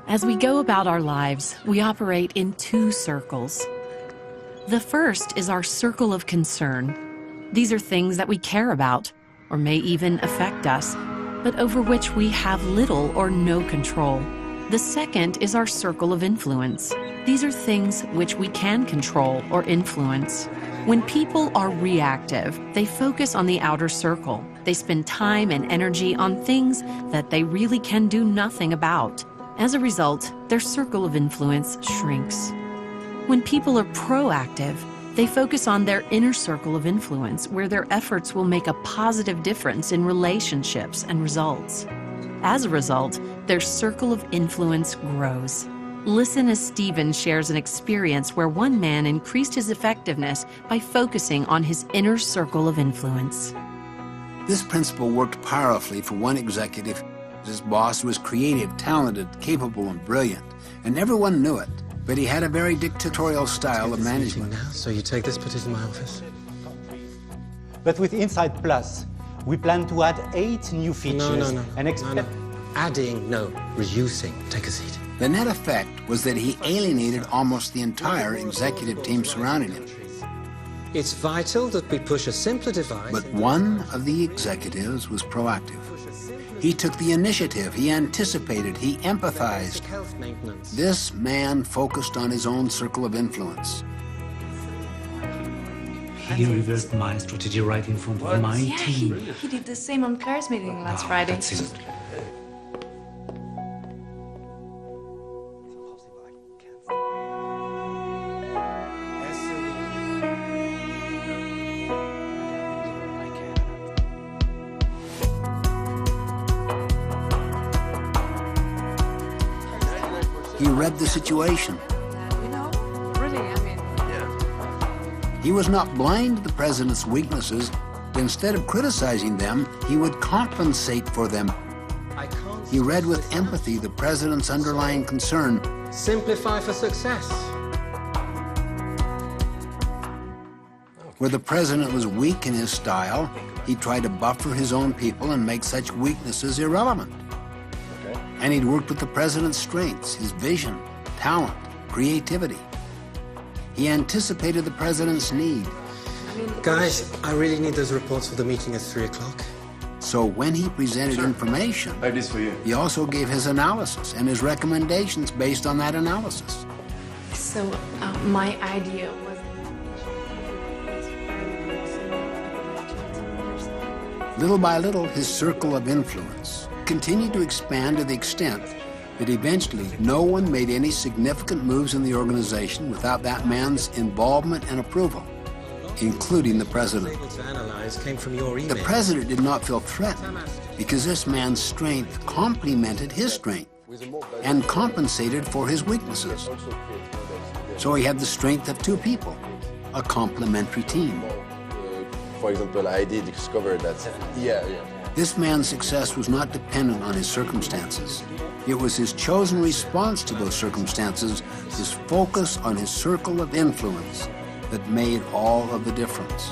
As we go about our lives, we operate in two circles. The first is our circle of concern. These are things that we care about, or may even affect us, but over which we have little or no control. The second is our circle of influence. These are things which we can control or influence. When people are reactive, they focus on the outer circle. They spend time and energy on things that they really can do nothing about. As a result, their circle of influence shrinks. When people are proactive, they focus on their inner circle of influence, where their efforts will make a positive difference in relationships and results. As a result, their circle of influence grows. Listen as Stephen shares an experience where one man increased his effectiveness by focusing on his inner circle of influence. This principle worked powerfully for one executive. His boss was creative, talented, capable, and brilliant, and everyone knew it. But he had a very dictatorial style of management. Now, so you take this, put it in my office. But with Insight Plus, we plan to add 8 new features. No. Adding, no. Reducing. Take a seat. The net effect was that he alienated almost the entire executive team surrounding him. It's vital that we push a simpler device. But one of the executives was proactive. He took the initiative, he anticipated, he empathized. Health maintenance. This man focused on his own circle of influence. He reversed my strategy right in front of my team. He did the same on Claire's meeting last Friday. That's it. He read the situation. He was not blind to the president's weaknesses. Instead of criticizing them, he would compensate for them. He read with empathy the president's underlying concern. Simplify for success. Where the president was weak in his style, he tried to buffer his own people and make such weaknesses irrelevant. And he'd worked with the president's strengths, his vision, talent, creativity. He anticipated the president's need. Guys, I really need those reports for the meeting at 3 o'clock. So when he presented information, he also gave his analysis and his recommendations based on that analysis. So my idea was... Little by little, his circle of influence continued to expand to the extent that eventually no one made any significant moves in the organization without that man's involvement and approval, including the president. The president did not feel threatened because this man's strength complemented his strength and compensated for his weaknesses. So he had the strength of two people, a complementary team. For example, I did discover that, This man's success was not dependent on his circumstances. It was his chosen response to those circumstances, his focus on his circle of influence, that made all of the difference.